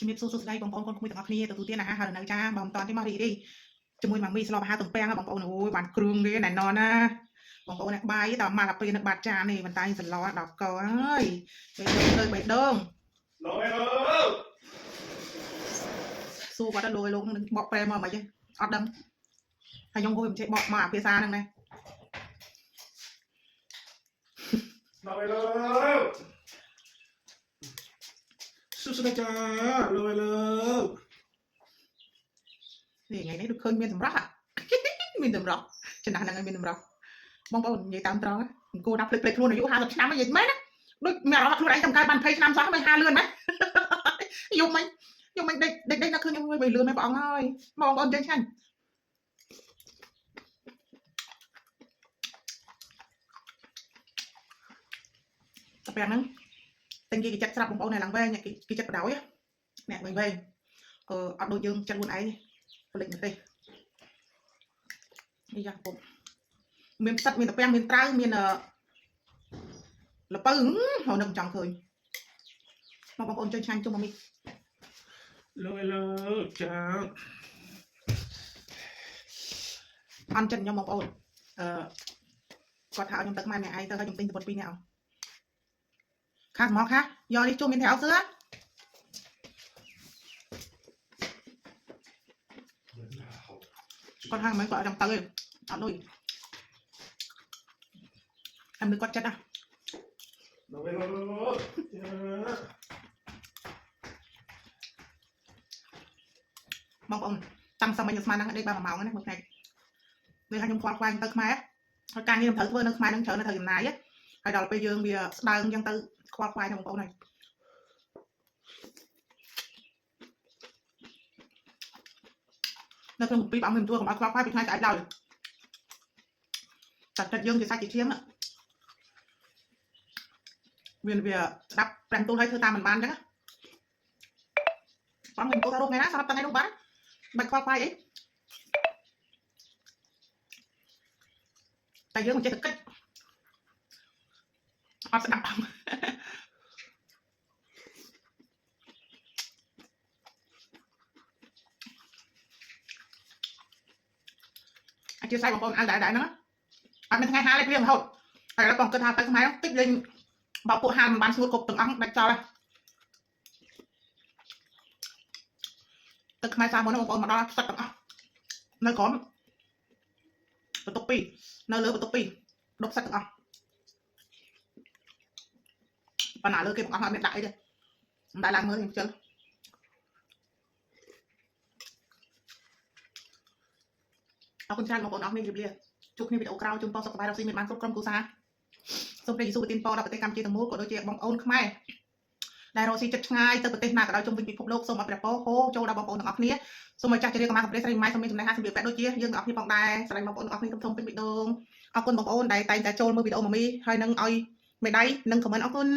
ជំរាបសួរសួស្តីបងប្អូនទាំងអស់គ្នាទទួលទានអាហារហើយនៅចាបងមិនតាន់ទេមករីករាយជាមួយម៉ាមីស្លអាហារទំពាំងបងប្អូនអូយបានគ្រឿងទេណែនណាបងប្អូនអ្នកបាយតើមកកាពីនៅបាត់ចាននេះបន្តែសឡដល់កហើយបេះដូងសួរគាត់ទៅលលោកនឹងបកប្រែមកមិនអីអត់ដឹងហើយខ្ញុំហួយមិនចេះបកមកអាភាសាហ្នឹងណាសួស្តីចាលោកនេះថ្ងៃនេះដូចឃើញមានសម្រាប់មានសម្រាប់ចំណាស់ហ្នឹងហើយមានសម្រាប់បងប្អូននិយាយតាមត្រង់អង្គណាភ្លេចខ្លួនអាយុ50ឆ្នាំហ្នឹងនិយាយមែនណាដូចមានអារម្មណ៍ខ្លួនឯងតាមកើតបាន20ឆ្នាំសោះមិនហាលឿនណាយប់មិញដេកនៅឃើញខ្ញុំវិញលឿនមែនបងអង្គហើយបងប្អូនចេញឆ្ងាញ់តែពេលហ្នឹងតែនិយាយគេចិត្តស្រាប់បងប្អូននៅឡើងវែងគេចិត្តបដ ாய் អ្នកវែងអត់ដូចយើងចិត្តខ្លួនឯងផ្លេចមិនទេនេះយ៉ាពុំមានផ្សិតមានតាពាំងមានត្រាវមានលពៅហើយនឹងចង់ឃើញបងប្អូនជួយឆ្ងាញ់ជុំមកមីលើចាអន់ចិត្តខ្ញុំបងប្អូនគាត់ថាឲ្យខ្ញុំទៅខ្មែរម្នាក់ឯងទៅឲ្យខ្ញុំទិញទៅ2នាក់អស់ខាត់មកខាយកនេះជុំមានត្រៅសឿគាត់ថាមិនគាត់ចង់ទៅទេអត់លុយem mớiគាត់ចិត្តណាបងប្អូនតាំងសម័យខ្ញុំស្មានហ្នឹងដេកបាន1ម៉ោងណាមួយថ្ងៃពេលថាខ្ញុំខ្វល់ខ្វាយទៅខ្មែរហើយការងារខ្ញុំត្រូវធ្វើនៅខ្មែរហ្នឹងច្រើនត្រូវចំណាយហើយដល់ពេលយើងវាស្ដើងអញ្ចឹងទៅខ្វល់ខ្វាយបងប្អូនហើយនៅក្នុងពីបងខ្ញុំទួកុំឲ្យខ្វល់ខ្វាយពីថ្ងៃស្អែកឡើយតែចិត្តយើងជាសាច់ជាឈាមណាវាស្ដាប់ប្រាំងទូលឲ្យធ្វើតាមមិនបានអញ្ចឹងបងខ្ញុំទូលថារូបថ្ងៃណាស្រាប់តែថ្ងៃនោះបានបាច់ខ្វល់ខ្វាយអីតែយើងមិនចេះតែគិតអត់ស្ដាប់អាចជាស្អែកបងប្អូនឲ្យដែរហ្នឹងអត់មានថ្ងៃហាលេព្រៀងរហូតហើយដល់បងគិតថាទៅខ្មែរតិចលេងបើពួកហាមមិនបានស្ងួតគ្រប់ទាំងអស់ដាច់ចោលទៅខ្មែរសាមុនបងប្អូនមកដល់ផ្សិតទាំងអស់នៅក្រោមបន្ទប់2នៅលើបន្ទប់2ដុកផ្សិតទាំងអស់បណ្ណាលើគេបងអស់អត់មានដាក់អីទេមិនដែរឡើងមើលខ្ញុំជិលអរគុណច្រើនបងប្អូនអរគ្នាជម្រាបលាជួបគ្នាវីដេអូក្រោយជូនពរសុខសប្បាយរកស៊ីមានបានគ្រប់ក្រុមគ្រួសារសូមព្រះយេស៊ូវប្រទានពរដល់ប្រទេសកម្ពុជាទាំងមូលក៏ដូចជាបងប្អូនខ្មែរដែលរកស៊ីចិត្តឆ្ងាយទៅប្រទេសណាក៏ដោយជុំវិញពិភពលោកសូមឲ្យព្រះពរហូរចូលដល់បងប្អូនទាំងអស់គ្នាសូមឲ្យចាស់ជរាកម្មាកម្រិតស្រីម៉ៃសូមមានចំណេះ50ពាក់ដូចជាយើងទាំងអស់គ្នាផងដែរស្រឡាញ់បងប្អូនទាំងអស់គ្នាទុំពេញបេះដូងអរគុណបងប្អូនដែលតែងតែចូលមើលវីដេអូម៉ាមីហើយនឹងឲ្យមេដៃនិងខមមិនអរគុណ